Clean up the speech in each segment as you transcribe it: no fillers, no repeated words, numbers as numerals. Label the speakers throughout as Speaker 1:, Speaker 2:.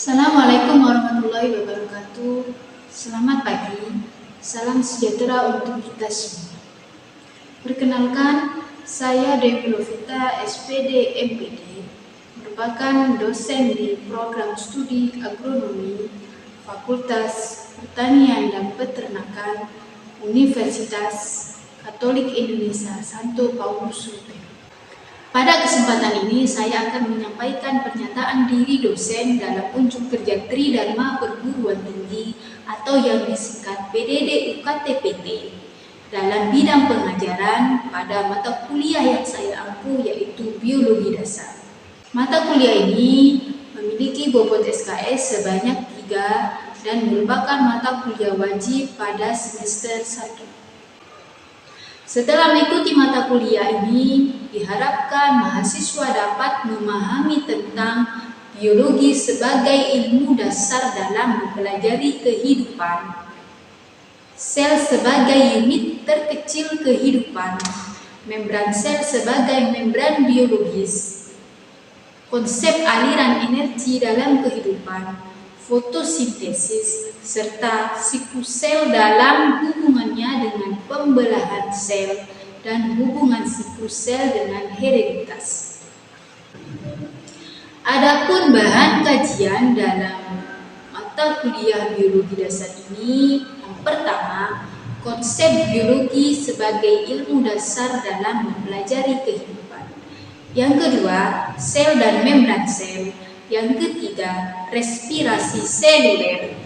Speaker 1: Assalamualaikum warahmatullahi wabarakatuh. Selamat pagi, salam sejahtera untuk kita semua. Perkenalkan, saya Dewi Lovita, SPD MPD, merupakan dosen di program studi agronomi Fakultas Pertanian dan Peternakan Universitas Katolik Indonesia Santo Paulus Rute. Pada kesempatan ini, saya akan menyampaikan pernyataan diri dosen dalam unjuk kerja Tridharma Perguruan Tinggi atau yang disingkat PDD UKT-PT dalam bidang pengajaran pada mata kuliah yang saya ampu, yaitu Biologi Dasar. Mata kuliah ini memiliki bobot SKS sebanyak 3 dan merupakan mata kuliah wajib pada semester 1. Setelah mengikuti mata kuliah ini, diharapkan mahasiswa dapat memahami tentang biologi sebagai ilmu dasar dalam mempelajari kehidupan, sel sebagai unit terkecil kehidupan, membran sel sebagai membran biologis, konsep aliran energi dalam kehidupan, fotosintesis, serta siklus sel dalam hubungannya dengan pembelahan sel dan hubungan siklus sel dengan hereditas. Adapun bahan kajian dalam mata kuliah biologi dasar ini, yang pertama, konsep biologi sebagai ilmu dasar dalam mempelajari kehidupan. Yang kedua, sel dan membran sel. Yang ketiga, respirasi seluler.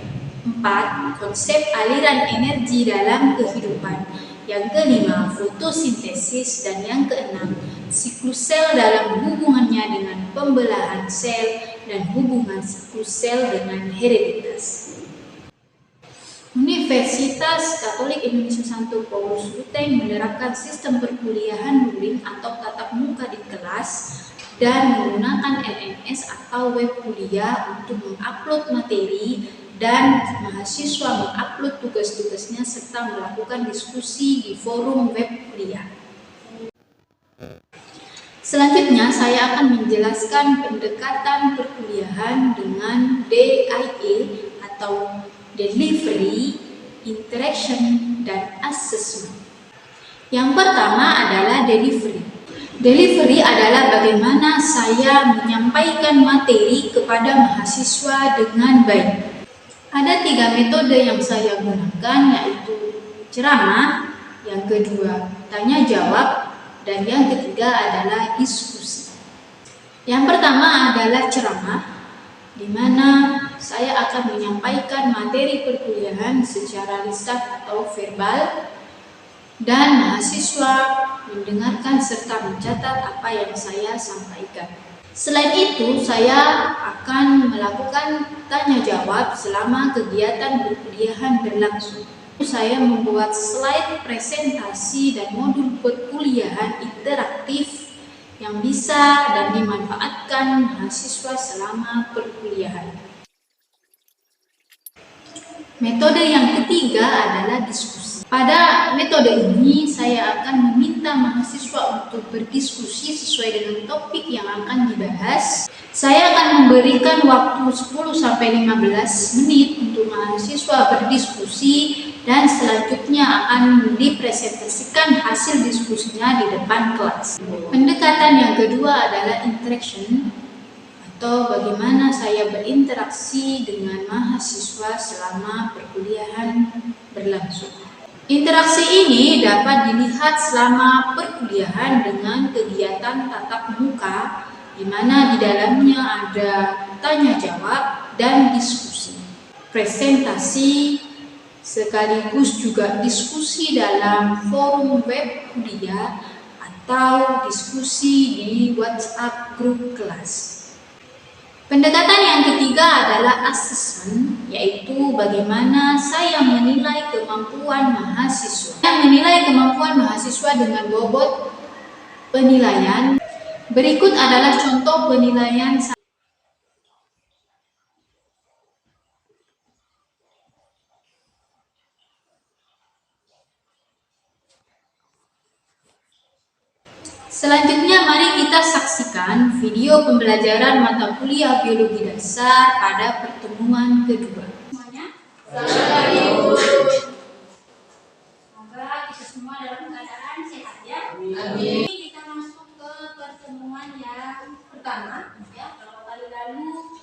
Speaker 1: 4. Konsep aliran energi dalam kehidupan. Yang kelima, fotosintesis. Dan yang keenam, siklus sel dalam hubungannya dengan pembelahan sel dan hubungan siklus sel dengan hereditas. Universitas Katolik Indonesia Santo Paulus Rute menerapkan sistem perkuliahan luring atau tatap muka di kelas dan menggunakan LMS atau web kuliah untuk mengupload materi dan mahasiswa mengupload tugas-tugasnya serta melakukan diskusi di forum web kuliah. Selanjutnya saya akan menjelaskan pendekatan perkuliahan dengan DIE atau Delivery, Interaction, dan Assessment. Yang pertama adalah delivery. Delivery adalah bagaimana saya menyampaikan materi kepada mahasiswa dengan baik. Ada 3 metode yang saya gunakan, yaitu ceramah, yang kedua tanya jawab, dan yang ketiga adalah diskusi. Yang pertama adalah ceramah, di mana saya akan menyampaikan materi perkuliahan secara lisan atau verbal, dan mahasiswa mendengarkan serta mencatat apa yang saya sampaikan. Selain itu, saya akan melakukan tanya jawab selama kegiatan perkuliahan berlangsung. Saya membuat slide presentasi dan modul perkuliahan interaktif yang bisa dan dimanfaatkan mahasiswa selama perkuliahan. Metode yang ketiga adalah diskusi. Pada metode ini, saya akan meminta mahasiswa untuk berdiskusi sesuai dengan topik yang akan dibahas. Saya akan memberikan waktu 10-15 menit untuk mahasiswa berdiskusi dan selanjutnya akan dipresentasikan hasil diskusinya di depan kelas. Pendekatan yang kedua adalah interaction, atau bagaimana saya berinteraksi dengan mahasiswa selama perkuliahan berlangsung. Interaksi ini dapat dilihat selama perkuliahan dengan kegiatan tatap muka, di mana di dalamnya ada tanya jawab dan diskusi, presentasi, sekaligus juga diskusi dalam forum web kuliah atau diskusi di WhatsApp grup kelas. Pendekatan yang ketiga adalah assessment, yaitu bagaimana saya menilai kemampuan mahasiswa. Saya menilai kemampuan mahasiswa dengan bobot penilaian. Berikut adalah contoh penilaian. Selanjutnya mari kita saksikan video pembelajaran mata kuliah biologi dasar pada pertemuan kedua. Semuanya? Semoga kita semua dalam keadaan sehat ya. Amin. Kita masuk ke pertemuan yang pertama ya. Kalau kali lalu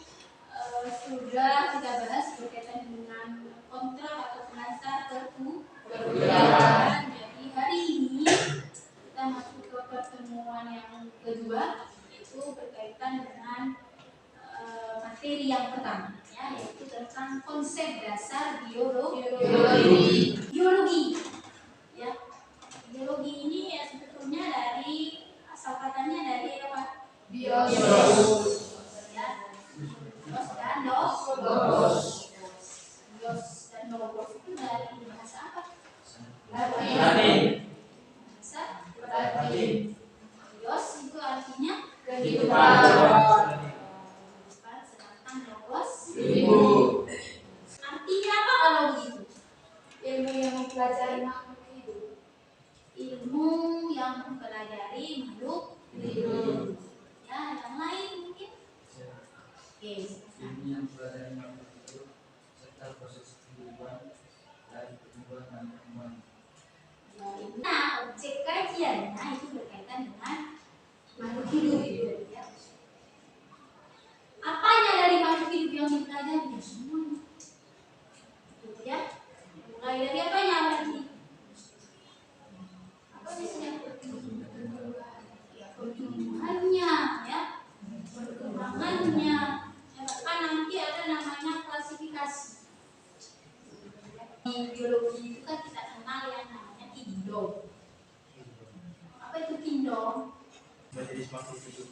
Speaker 1: sudah kita bahas berkaitan dengan kontrak atau pengantar perkuliahan. Jadi hari ini kita masuk ke pertemuan yang kedua, yaitu berkaitan dengan materi yang pertama ya, yaitu tentang konsep dasar biologi. Ya. Biologi ini ya sebetulnya dari asal katanya dari apa? Bios. Ya. Bios dan logos. Bios dan logos itu dari bahasa apa? Latin. Bahasa Latin. Bios itu artinya kehidupan. Sedangkan logos hidup. Artinya apa kalau begitu? Ilmu yang mempelajari makhluk hidup. Ilmu yang mempelajari makhluk hidup. Ya, yang lain mungkin? Oke.
Speaker 2: Ilmu yang mempelajari makhluk hidup serta proses kehidupan dari pertumbuhan dan perkembangan.
Speaker 1: Nah, objek kajiannya itu berkaitan dengan makhluk hidup. Ya. Apanya dari makhluk hidup yang dipelajari? Ya, semuanya. Ya. Mulai dari apanya berarti? Apa biasanya? Ya, pertumbuhannya, ya, perkembangannya. Ya, bahkan nanti ada namanya klasifikasi. Di biologi itu kan kita kenal yang namanya kingdom. Apa itu kingdom?
Speaker 2: Majelis makhluk hidup.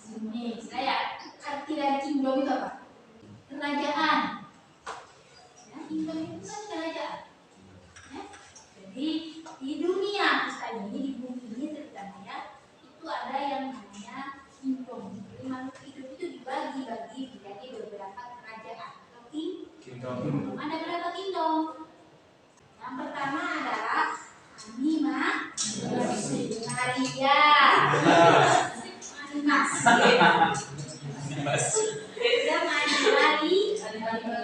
Speaker 1: Ini saya arti dari kingdom itu apa? Kerajaan. Ya, kingdom itu kan kerajaan. Ya. Jadi di dunia kita ini, di bumi ini terutama ya, itu ada yang namanya kingdom. Jadi makhluk hidup itu dibagi-bagi menjadi beberapa kerajaan atau kingdom. Ada berapa kingdom? Yang pertama adalah animalia.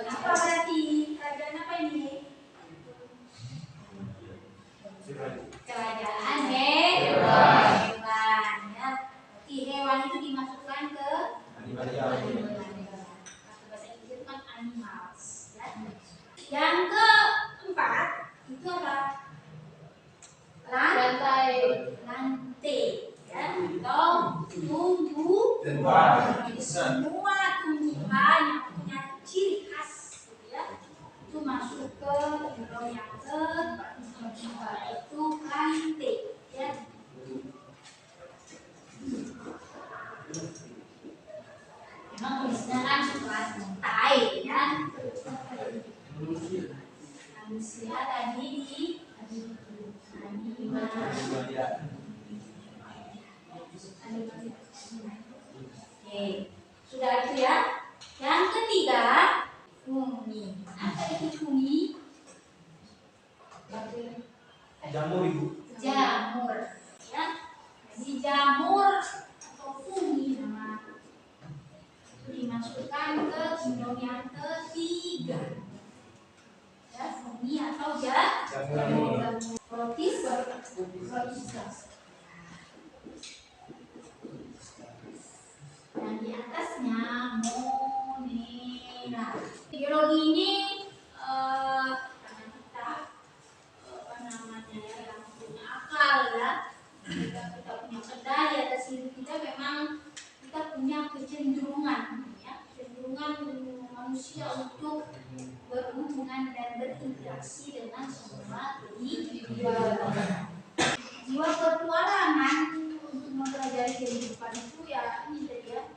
Speaker 1: Apa berarti kerajaan apa ini? Kerajaan hewan. Ya. Berarti hewan itu dimasukkan ke
Speaker 2: Animalia.
Speaker 1: bahasa Inggris itu kan animals. Ya. Yang keempat itu apa? Lantai. Ya. Atau tumbuhan. Jadi semua tumbuhan yang punya ciri khas, gitu ya, itu masuk ke kingdom yang keempat, yaitu plantae. Ya. Memang tulisnya kan plantae ya. Manusia tadi di animalia. Oke, sudah itu ya. Yang ketiga, fungi. Apa itu fungi?
Speaker 2: Jamur ibu.
Speaker 1: Jamur. Ya. Jadi jamur atau fungi nama itu dimasukkan ke kingdom yang ketiga. Ya, fungi atau jamur. Protis. Dan di atasnya monera. Biologi ini karena kita apa namanya ya, yang punya akal ya, kita punya kendali atas diri kita, memang kita punya kecenderungan ya, kecenderungan manusia untuk berhubungan dan berinteraksi dengan semua kehidupan. Jiwa petualangan untuk mempelajari kehidupan itu ya ini tadi ya,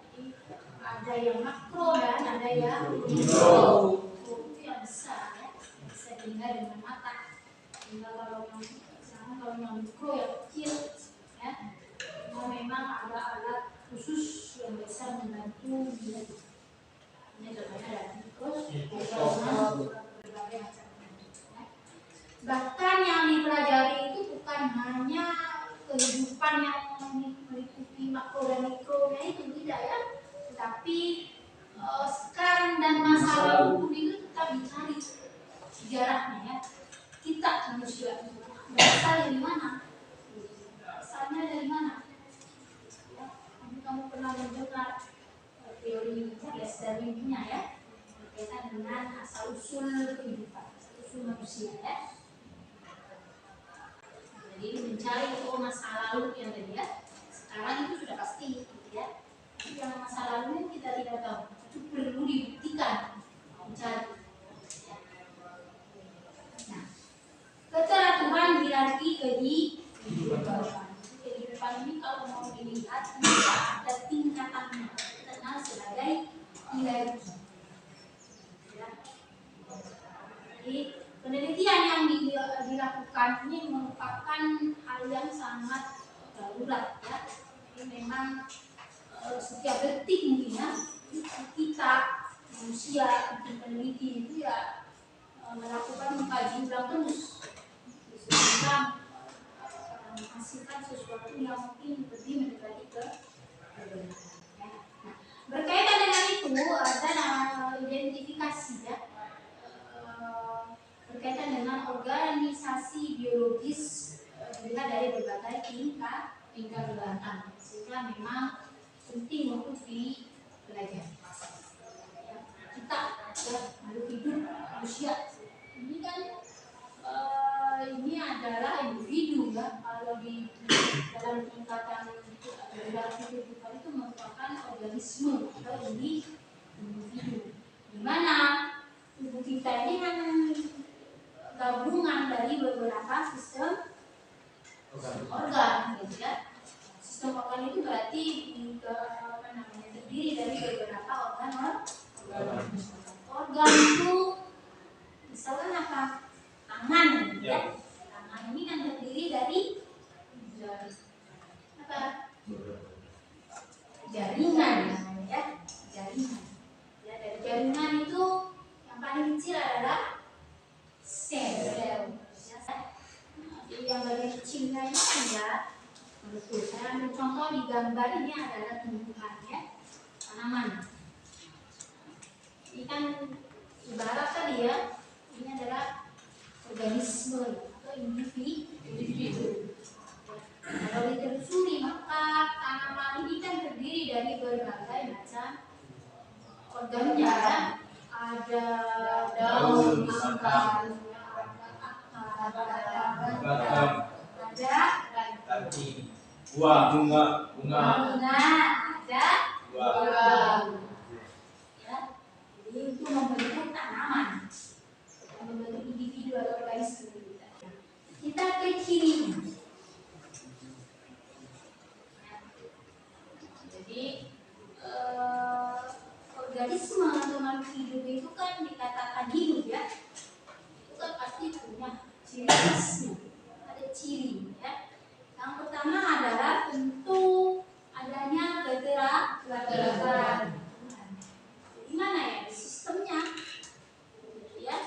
Speaker 1: ada yang makro dan ada yang mikro. Itu yang besar ya, bisa dilihat dengan mata. Sehingga kalau yang mikro yang kecil ya, memang ada alat khusus yang bisa membantu dia. Ini contohnya ada mikroskop, berbagai macam. Bahkan yang dipelajari itu bukan hanya kehidupan yang sejarahnya ya. Kita manusia berasal dari mana? Asalnya dari mana? Ya, kamu pernah mendengar teori Charles Darwin punya ya, berkaitan dengan asal usul kehidupan, asal usul manusia ya. Jadi mencari masa lalu yang tadi ya. Sekarang itu sudah pasti gitu ya. Tapi yang masa lalu kita tidak tahu. Itu perlu dibuktikan, mencari. Nah, keteraturan hierarki kehidupan ini kalau mau dilihat bisa ada tingkatannya, dikenal sebagai hierarki. Ya. Jadi penelitian yang dilakukan ini merupakan hal yang sangat darurat ya. Jadi memang setiap detik mungkin ya kita manusia peneliti itu ya melakukan mengkaji ulang terus sehingga menghasilkan sesuatu yang mungkin lebih mendekati ke kebenaran. Ya. Nah, berkaitan dengan itu ada identifikasi ya. Berkaitan dengan organisasi biologis dilihat dari berbagai tingkatan sehingga memang penting untuk dipelajari. Ya, kita ya, makhluk hidup manusia ini kan ini adalah individu ya. Kalau di dalam tingkatan dalam kehidupan itu merupakan organisme atau individu di mana tubuh kita ini kan gabungan dari beberapa sistem organ gitu ya. Sistem organ itu berarti terdiri dari beberapa organ itu misalkan apa? Tangan gitu ya. Tangan ini kan terdiri dari apa? Jaringan ya. Jaringan. Ya, dari jaringan itu yang paling kecil adalah sel. Jadi yang bagian kecilnya itu ya, saya ambil contoh di gambar ini adalah tumbuhan ya, tanaman. Ini kan ibarat tadi ya, ini adalah organisme atau individu. Kalau ditelusuri maka tanaman ini kan terdiri dari berbagai macam organnya ya. Ada daun, akar, ada
Speaker 3: buah, bunga,
Speaker 1: ada buah. Ya, jadi itu membentuk tanaman, membentuk individu atau organisme kita. Kita ke cirinya. Jadi organisme atau makhluk hidup itu kan dikatakan hidup ya. Itu kan pasti punya ciri khasnya, ada ciri ya. Yang pertama adalah tentu adanya keteraturan. Di mana ya? Di sistemnya. Ya.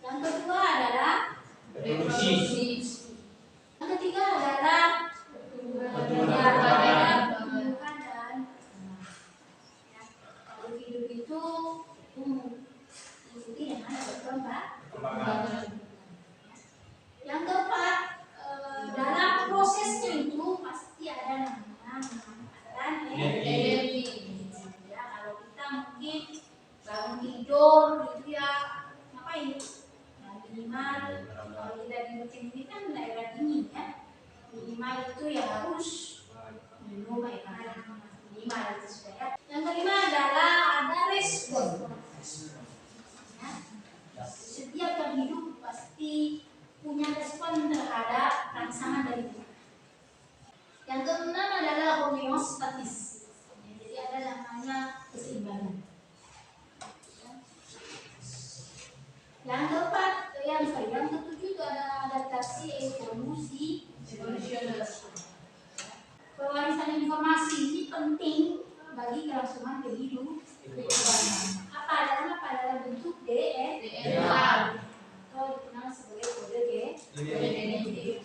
Speaker 1: Yang kedua adalah reproduksi. Yang ketiga adalah pertumbuhan dan makhluk hidup itu mengikuti dengan perkembangan. Yang keempat, dalam prosesnya itu pasti ada namanya energi. Ya, kalau kita mungkin bangun tidur gitu ya, ngapain? Nah, minimal kalau kita di musim ini kan daerah dingin ya, minimal itu ya harus minum air hangat minimal itu sudah ya. Yang kelima adalah ada respon. Ya, setiap yang hidup pasti punya respon terhadap rangsangan dari kita. Yang keenam adalah homeostatis. Jadi ada namanya keseimbangan. Yang ketujuh itu ada adaptasi evolusi evolusioner. Pewarisan informasi ini penting bagi kelangsungan kehidupan. Apa dalam bentuk DNA atau dikenal sebagai kode genetik.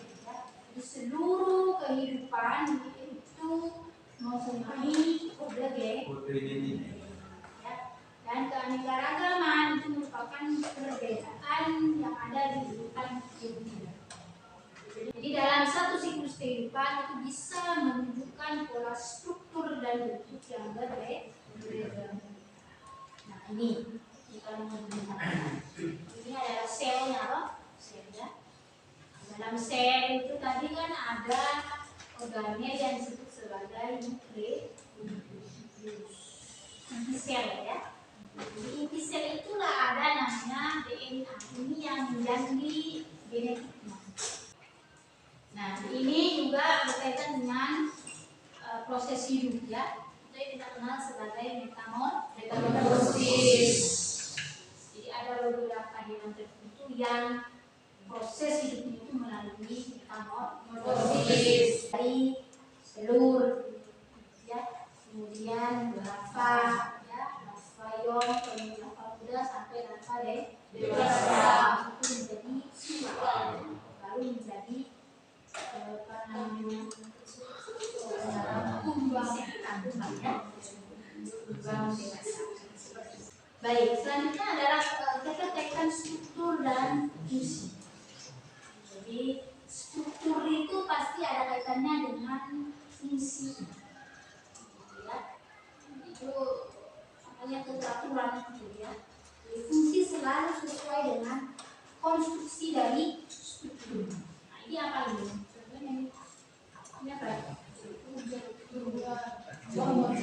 Speaker 1: Di seluruh kehidupan itu mempunyai kode genetik. Dan keanekaragaman itu merupakan perbedaan akan yang ada di urutan kehidupan. Jadi dalam satu siklus kehidupan itu bisa menunjukkan pola struktur dan bentuk yang berbeda. Nah ini kita menggunakan. Ini adalah selnya, loh. Selnya. Dalam sel itu tadi kan ada organel yang disebut sebagai nukleus. Inti sel ya. Di inti sel itulah ada namanya DNA. Ini yang menjadi genetiknya. Nah, ini juga berkaitan dengan proses hidup ya. Itu yang kita kenal sebagai metamorfosis. Jadi ada beberapa hewan tertentu yang proses hidupnya itu melalui metamorfosis dari telur, ya, kemudian larva, ya, larva yong, kemudian larva muda sampai larva dewasa itu menjadi lalu menjadi apa namanya kumbang ya, kumbang dewasa. Baik, selanjutnya adalah kita kaitkan struktur dan fungsi. Jadi struktur itu pasti ada kaitannya dengan fungsi, ya. Itu namanya keteraturan gitu ya. Jadi fungsi selalu sesuai dengan konstruksi dari struktur. Nah ini apa ini? Sebenarnya ini apa? Mohon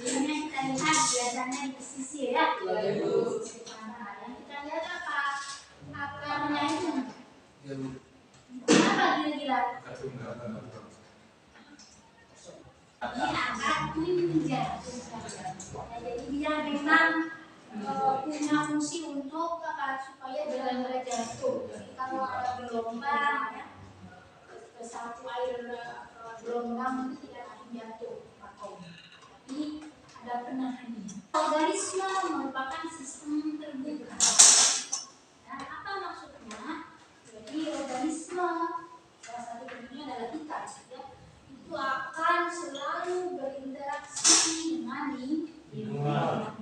Speaker 1: ini kita lihat biasanya di sisi ya. Yang kita lihat apa? Akarnya itu. Apa kira-kira? Ini akar kunja. Jadi dia memang punya fungsi untuk supaya jangan jatuh. Jadi kalau ada gelombang ya, sapu air gelombang itu tidak akan jatuh. Tapi ada penahannya. Organisme merupakan sistem terbuka. Nah, apa maksudnya? Jadi organisme salah satu bentuknya adalah kita, ya, itu akan selalu berinteraksi dengan lingkungan.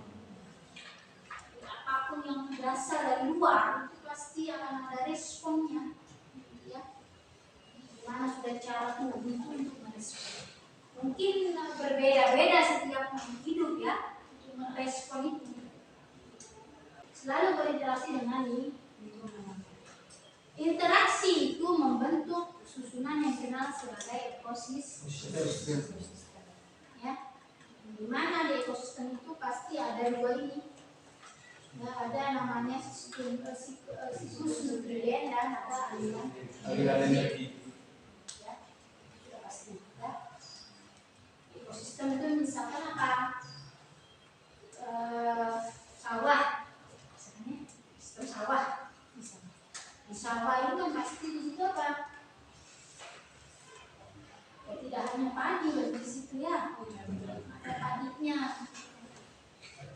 Speaker 1: Apapun yang berasal dari luar itu pasti akan ada responnya, ya. Dimana sudah cara tubuh itu untuk merespon. Mungkin berbeda-beda setiap makhluk hidup ya untuk merespon itu. Selalu berinteraksi dengan lingkungan. Interaksi itu membentuk susunan yang dikenal sebagai ekosistem. Ya, dimana di ekosistem itu pasti ada dua ini. Ya, ada namanya siklus nutrien dan ada aliran energi. Ya, sudah pasti. Ya. Ekosistem itu misalkan apa? Sawah, misalnya sistem sawah. Di sawah itu kan pasti di situ apa? Ya, tidak hanya padi di situ ya, ada padinya.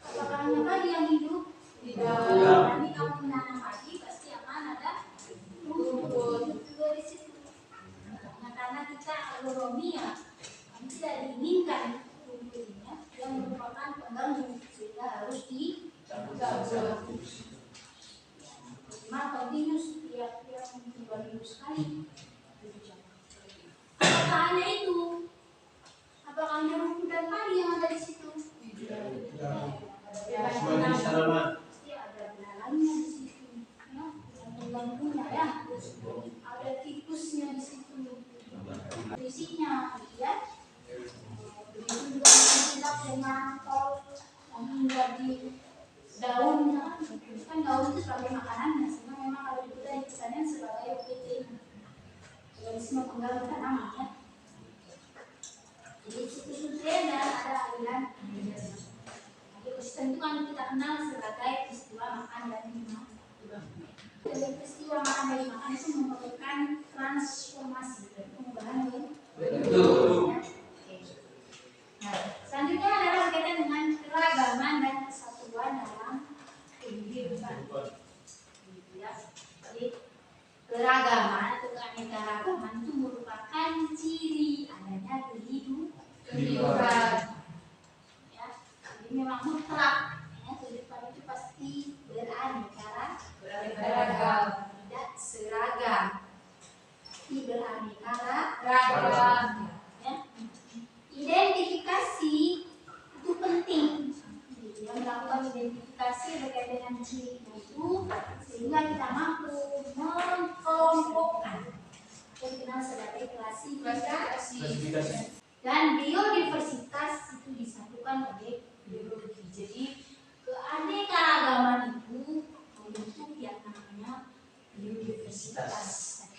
Speaker 1: Apakah hanya padi yang hidup? Tidak. Tapi kalau menanam padi pasti akan ada rumput juga di situ. Nah, karena kita agronomi ya, tidak diinginkan rumputnya yang merupakan pengganggu sehingga harus dijaga. Continuous tiap minggu 2 minggu sekali. Apakah hanya itu? Apakah hanya rumput dan padi yang ada di situ? Tidak. Pasti ada belalangnya di situ, ya, yang mengganggunya ya. Ada tikusnya di situ, fisiknya, ya. Begitu juga tidak dengan kalau menghindar di daunnya, kan daun itu sebagai makanannya, sehingga memang kalau kita dikesannya sebagai OPT, organisme pengganggu tanaman ya. Jadi siklus nutrien dan ada aliran energi. Ekosistem itu kan kita kenal sebagai peristiwa makan dan minum. Jadi peristiwa makan dan makan itu memerlukan transformasi dan perubahan bentuk. Nah, selanjutnya adalah berkaitan dengan keragaman dan kesatuan dalam kehidupan. Ya, jadi beragam. Ya, jadi memang mutlak. Ya, kehidupan itu pasti beraneka ragam, tidak seragam. Tapi beraneka ragam. Ya. Identifikasi itu penting. Ya, melakukan identifikasi berkaitan dengan diri itu sehingga kita mampu mengelompokkan atau dikenal sebagai klasifikasi. Dan biodiversitas itu disatukan oleh biologi. Jadi keanekaragaman itu membentuk yang namanya biodiversitas.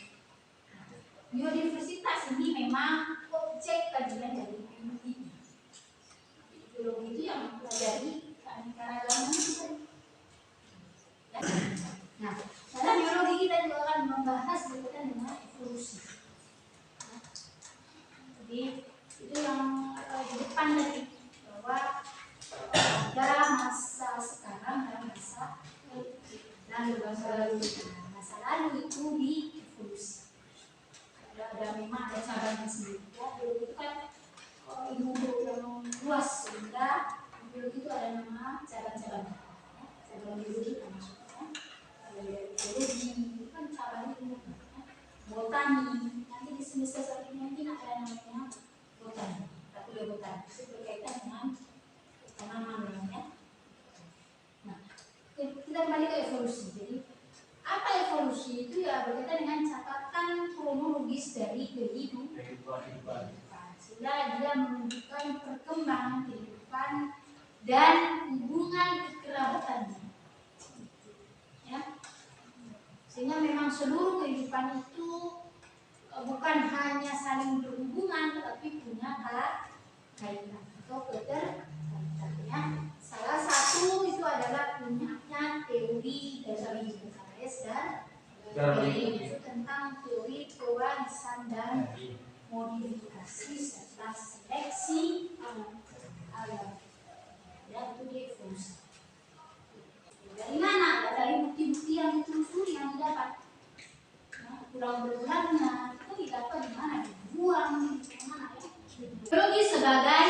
Speaker 1: Biodiversitas ini memang objek kajian dari biologi. Biologi itu yang mempelajari keanekaragaman itu. Nah, dalam biologi kita juga akan membahas berkaitan dengan evolusi. Jadi itu yang di depan tadi bahwa ada masa sekarang dan masa lalu. Masa lalu itu di evolusi. Ada memang ada cabangnya sendiri. Ya, biologi itu kan ilmu yang luas sehingga biologi itu ada nama cabang-cabang. Cabang biologi maksudnya. Biologi itu kan cabang ilmu. Botani, nanti di semester selanjutnya nanti ada namanya botani. Fakultas botani itu berkaitan dengan tanaman ya. Nah, kita kembali ke evolusi. Jadi apa evolusi itu ya berkaitan dengan catatan kronologis dari kehidupan. Sehingga dia menunjukkan perkembangan kehidupan dan hubungan kekerabatannya. Ya. Sehingga memang seluruh kehidupan itu bukan hanya saling berhubungan tetapi punya kaitan atau keterkaitan. Ya. Salah satu itu adalah punyanya teori dari Charles dan itu tentang teori pewarisan dan modifikasi serta seleksi alam. Ya, itu dia evolusi. Dari mana? Dari bukti-bukti yang ditelusuri yang didapat. Nah, kurang berulangnya itu didapat di mana? Dibuang di mana ya? Biologi sebagai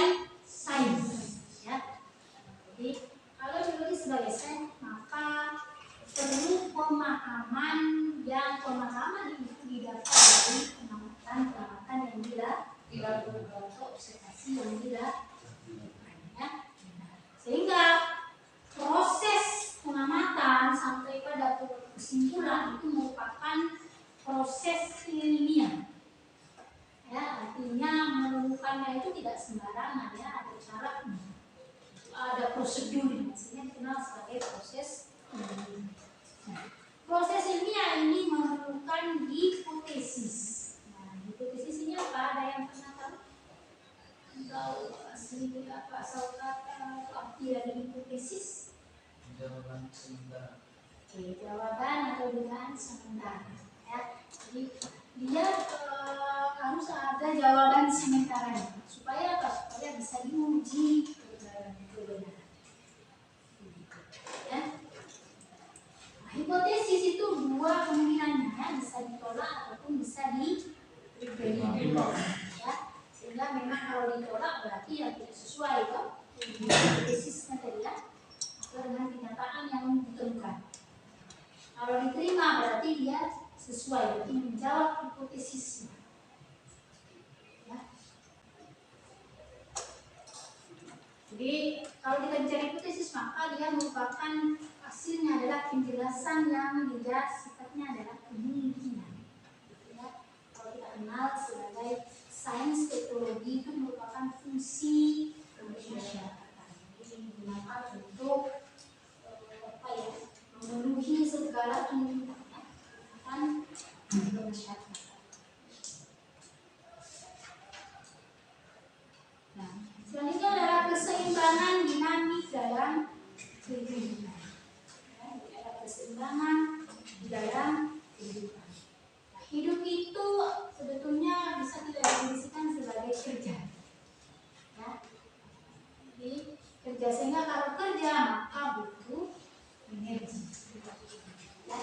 Speaker 1: sains. Ya. Jadi kalau biologi sebagai sains maka perlu pemahaman itu didapat dari pengamatan yang dilakukan atau observasi yang dilakukan. Ya. Sehingga proses pengamatan sampai pada kesimpulan itu merupakan proses ilmiah. Ya, artinya menemukannya itu tidak sembarangan ya, ada caranya, ada prosedurnya, sehingga dikenal sebagai proses ilmiah. Nah, proses ilmiah ini memerlukan hipotesis. Nah, hipotesis ini apa? Ada yang pernah tahu? Tahu asli apa asal kata arti dari hipotesis?
Speaker 2: Jawaban sementara.
Speaker 1: Oke, jawaban atau dugaan sementara. Ya, jadi dia harus ada jawaban sementara supaya apa? Supaya bisa diuji kebenaran. Ya. Nah, hipotesis itu dua kemungkinannya ya, bisa ditolak ataupun bisa diterima. Ya, sehingga memang kalau ditolak berarti yang tidak sesuai kan hipotesisnya tadi ya, atau dengan kenyataan yang ditemukan. Kalau diterima berarti dia sesuai, berarti menjawab hipotesisnya. Ya. Jadi kalau kita bicara hipotesis maka dia merupakan hasilnya adalah penjelasan yang dia sifatnya adalah kemungkinan. Ya. Kalau kita kenal sebagai sains teknologi itu merupakan fungsi kemasyarakatan. Jadi digunakan untuk memenuhi segala tuntutan masyarakat. Nah, selanjutnya adalah keseimbangan dinamik dalam kehidupan. Ya, ada keseimbangan di dalam kehidupan. Nah, hidup itu sebetulnya bisa kita definisikan sebagai kerja. Ya, jadi kerja, sehingga kalau kerja maka butuh energi. Ya.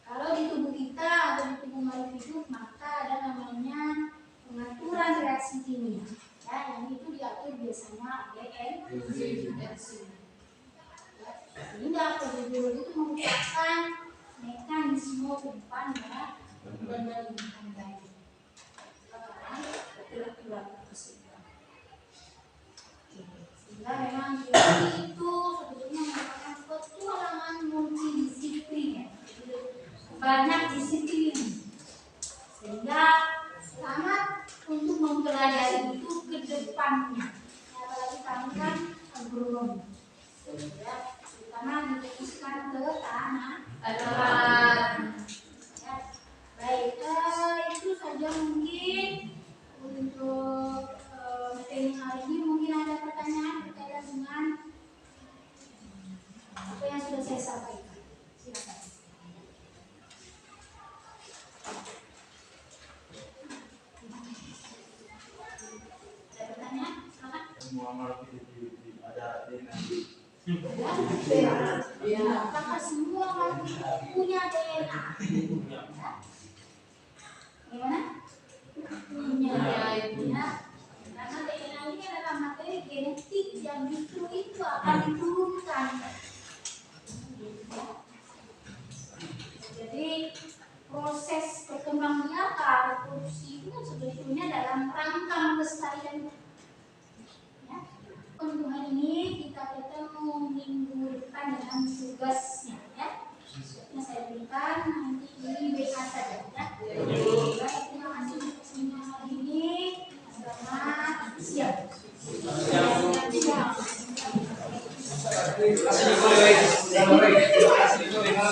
Speaker 1: Kalau di tubuh kita atau di tubuh makhluk hidup maka ada namanya pengaturan reaksi kimia. Ya, yang itu diatur biasanya oleh NC. Sehingga prosedur itu merupakan mekanisme umpan dan penerimaan daya. Aturan tersebut. Sehingga memang itu sebetulnya merupakan petualangan multidisiplin, banyak disiplin, sehingga sangat untuk mempelajari itu ke depannya. Apalagi kami kan agronom, sehingga terutama difokuskan ke tanah. Ya, baik, itu saja mungkin untuk materi hari ini. Mungkin ada pertanyaan berkaitan dengan apa yang sudah saya sampaikan. Silakan. Ada pertanyaan? Silakan.
Speaker 3: Muamal ada nanti.
Speaker 1: Ya, apakah semua makhluk punya DNA? Gimana? Punya. Karena DNA ini adalah materi genetik yang justru itu akan diturunkan. Jadi proses berkembang biaka reproduksi itu sebetulnya dalam rangka melestarikan. Ya. Untuk hari ini kita ketemu minggu depan dengan tugasnya, ya. Tugasnya saya berikan nanti di WA saja, ya. Terima kasih untuk hari ini. Selamat siang.
Speaker 3: Terima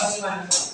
Speaker 3: kasih.